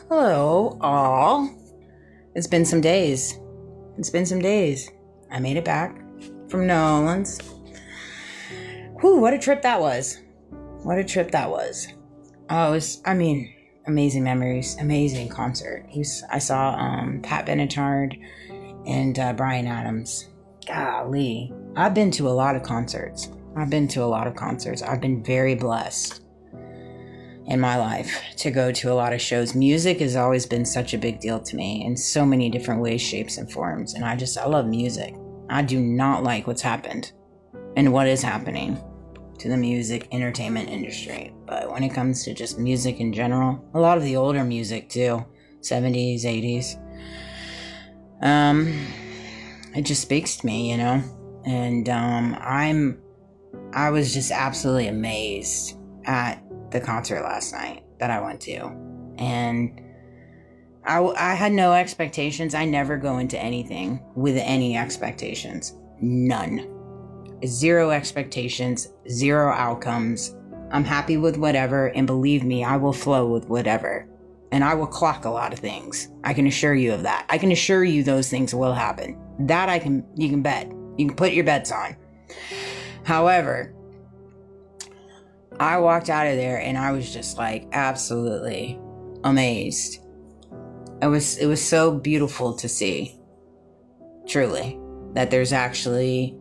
Hello, all. It's been some days. I made it back from New Orleans. Whew, what a trip that was. Oh, amazing memories, amazing concert. I saw Pat Benatar and Bryan Adams. Golly, I've been to a lot of concerts. I've been very blessed in my life to go to a lot of shows. Music has always been such a big deal to me in so many different ways, shapes, and forms. And I love music. I do not like what's happened and what is happening to the music entertainment industry. But when it comes to just music in general, a lot of the older music too, 70s, 80s, it just speaks to me, And I was just absolutely amazed at the concert last night that I went to. And I had no expectations. I never go into anything with any expectations. None. Zero expectations, zero outcomes. I'm happy with whatever, and believe me, I will flow with whatever. And I will clock a lot of things. I can assure you of that. I can assure you those things will happen. That you can bet. You can put your bets on. However, I walked out of there and I was just like absolutely amazed. It was so beautiful to see, truly, that there's actually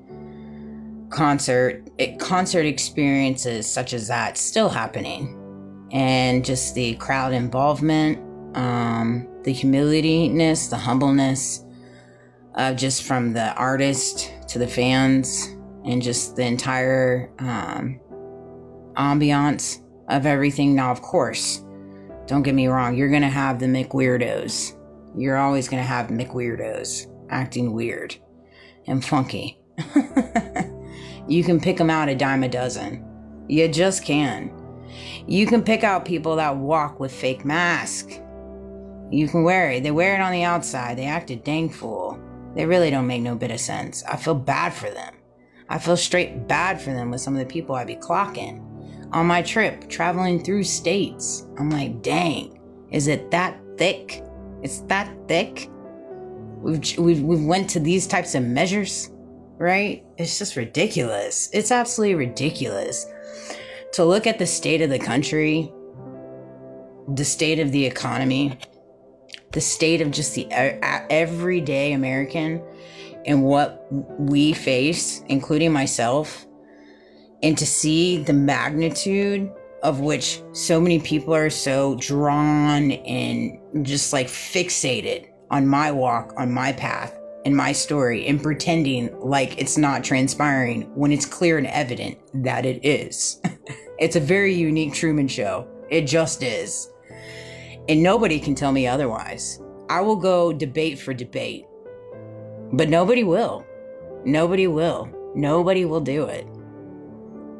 concert experiences such as that still happening, and just the crowd involvement, the humilityness, the humbleness, just from the artist to the fans, and just the entire ambiance of everything. Now, of course, don't get me wrong, you're gonna have the McWeirdos. You're always gonna have McWeirdos acting weird and funky. You can pick them out a dime a dozen. You just can. You can pick out people that walk with fake masks. You can wear it. They wear it on the outside. They act a dang fool. They really don't make no bit of sense. I feel bad for them. I feel straight bad for them with some of the people I be clocking on my trip, traveling through states. I'm like, dang, is it that thick? It's that thick? We've went to these types of measures, right? It's just ridiculous. It's absolutely ridiculous to look at the state of the country, the state of the economy, the state of just the everyday American and what we face, including myself, and to see the magnitude of which so many people are so drawn and just like fixated on my walk, on my path, and my story, and pretending like it's not transpiring when it's clear and evident that it is. It's a very unique Truman Show. It just is. And nobody can tell me otherwise. I will go debate for debate, but nobody will. Nobody will do it.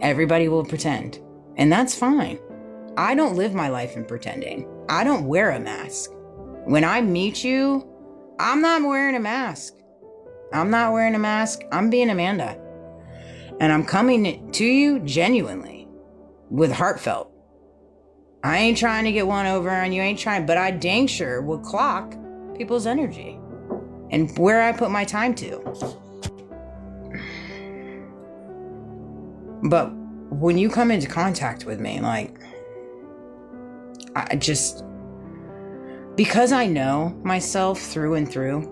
Everybody will pretend. And that's fine. I don't live my life in pretending. I don't wear a mask. When I meet you, I'm not wearing a mask. I'm being Amanda. And I'm coming to you genuinely, with heartfelt. I ain't trying to get one over on you, but I dang sure will clock people's energy and where I put my time to. But when you come into contact with me, like, because I know myself through and through,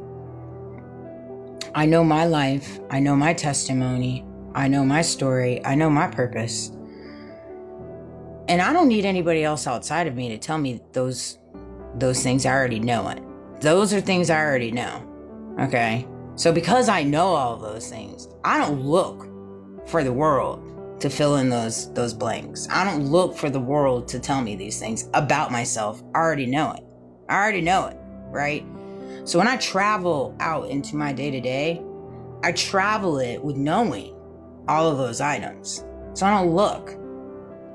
I know my life, I know my testimony, I know my story, I know my purpose. And I don't need anybody else outside of me to tell me those things. I already know it. Those are things I already know. Okay? So because I know all of those things, I don't look for the world to fill in those blanks. I don't look for the world to tell me these things about myself. I already know it, right? So when I travel out into my day-to-day, I travel it with knowing all of those items. So I don't look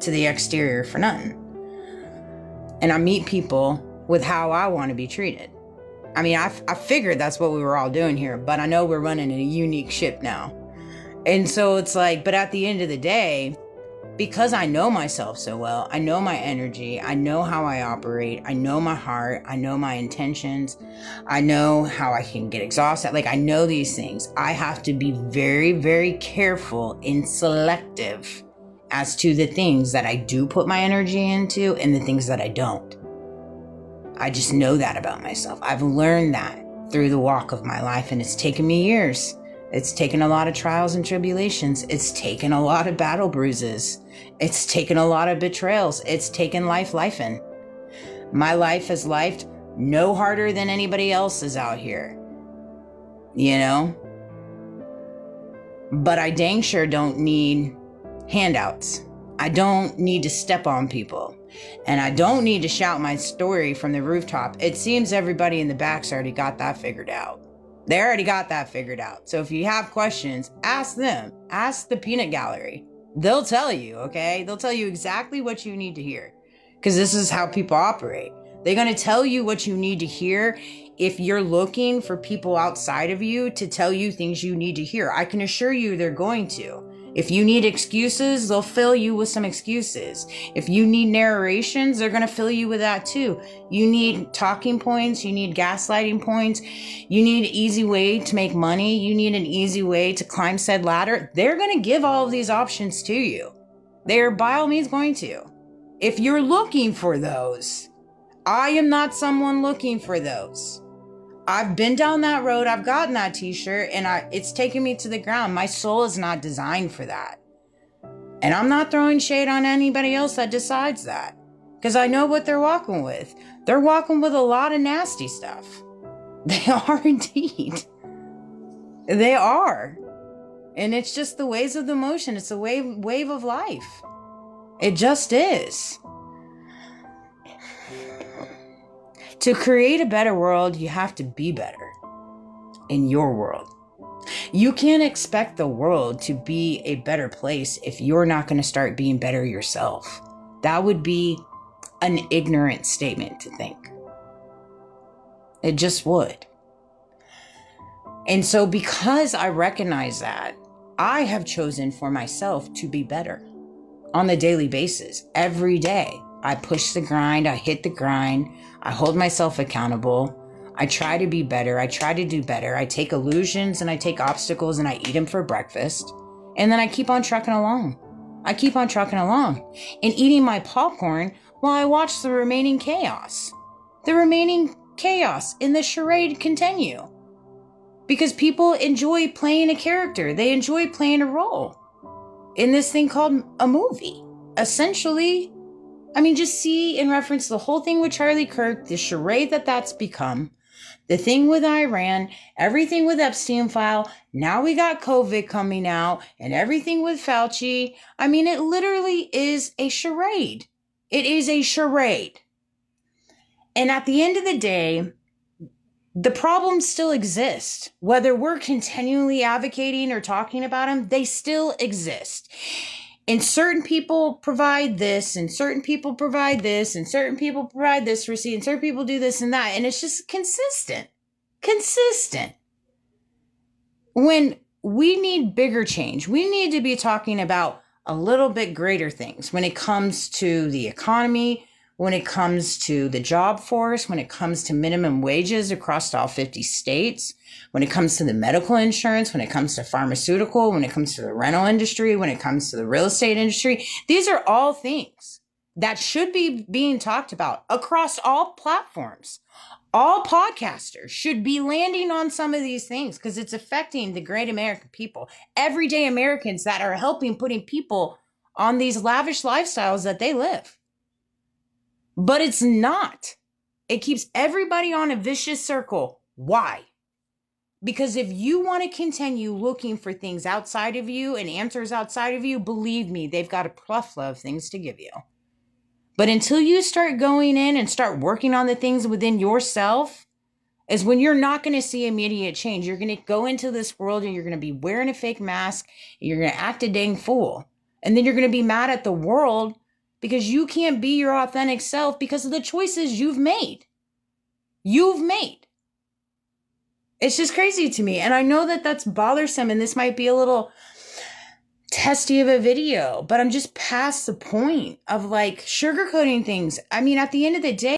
to the exterior for nothing. And I meet people with how I want to be treated. I mean, I figured that's what we were all doing here, but I know we're running a unique ship now. And so it's like, but at the end of the day, because I know myself so well, I know my energy, I know how I operate, I know my heart, I know my intentions, I know how I can get exhausted. Like, I know these things. I have to be very, very careful and selective as to the things that I do put my energy into and the things that I don't. I just know that about myself. I've learned that through the walk of my life, and it's taken me years. It's taken a lot of trials and tribulations. It's taken a lot of battle bruises. It's taken a lot of betrayals. It's taken lifing. My life has lifed no harder than anybody else's out here, you know? But I dang sure don't need handouts. I don't need to step on people. And I don't need to shout my story from the rooftop. It seems everybody in the back's already got that figured out. They already got that figured out. So if you have questions, ask them. Ask the peanut gallery. They'll tell you, okay? They'll tell you exactly what you need to hear. Because this is how people operate. They're going to tell you what you need to hear if you're looking for people outside of you to tell you things you need to hear. I can assure you they're going to. If you need excuses, they'll fill you with some excuses. If you need narrations, they're going to fill you with that too. You need talking points. You need gaslighting points. You need an easy way to make money. You need an easy way to climb said ladder. They're going to give all of these options to you. They're by all means going to. If you're looking for those, I am not someone looking for those. I've been down that road. I've gotten that t-shirt and it's taken me to the ground. My soul is not designed for that. And I'm not throwing shade on anybody else that decides that, because I know what they're walking with. They're walking with a lot of nasty stuff. They are indeed. They are. And it's just the ways of the motion. It's the wave of life. It just is. To create a better world, you have to be better in your world. You can't expect the world to be a better place if you're not going to start being better yourself. That would be an ignorant statement to think. It just would. And so because I recognize that, I have chosen for myself to be better on a daily basis. Every day, I push the grind, I hit the grind, I hold myself accountable. I try to be better. I try to do better. I take illusions and I take obstacles and I eat them for breakfast. And then I keep on trucking along. I keep on trucking along and eating my popcorn while I watch the remaining chaos. The remaining chaos in the charade continue. Because people enjoy playing a character. They enjoy playing a role in this thing called a movie. Essentially, I mean, just see in reference to the whole thing with Charlie Kirk, the charade that's become, the thing with Iran, everything with Epstein file. Now we got COVID coming out and everything with Fauci. I mean, it literally is a charade. It is a charade. And at the end of the day, the problems still exist. Whether we're continually advocating or talking about them, they still exist. And certain people provide this, and certain people provide this, and certain people provide this receipt, and certain people do this and that. And it's just consistent. Consistent. When we need bigger change, we need to be talking about a little bit greater things when it comes to the economy, when it comes to the job force, when it comes to minimum wages across all 50 states, when it comes to the medical insurance, when it comes to pharmaceutical, when it comes to the rental industry, when it comes to the real estate industry. These are all things that should be being talked about across all platforms. All podcasters should be landing on some of these things because it's affecting the great American people, everyday Americans that are helping putting people on these lavish lifestyles that they live. But it's not. It keeps everybody on a vicious circle. Why? Because if you want to continue looking for things outside of you and answers outside of you, believe me, they've got a plethora of things to give you. But until you start going in and start working on the things within yourself, is when you're not going to see immediate change. You're going to go into this world and you're going to be wearing a fake mask. And you're going to act a dang fool. And then you're going to be mad at the world because you can't be your authentic self because of the choices you've made. You've made. It's just crazy to me. And I know that that's bothersome and this might be a little testy of a video, but I'm just past the point of like sugarcoating things. I mean, at the end of the day,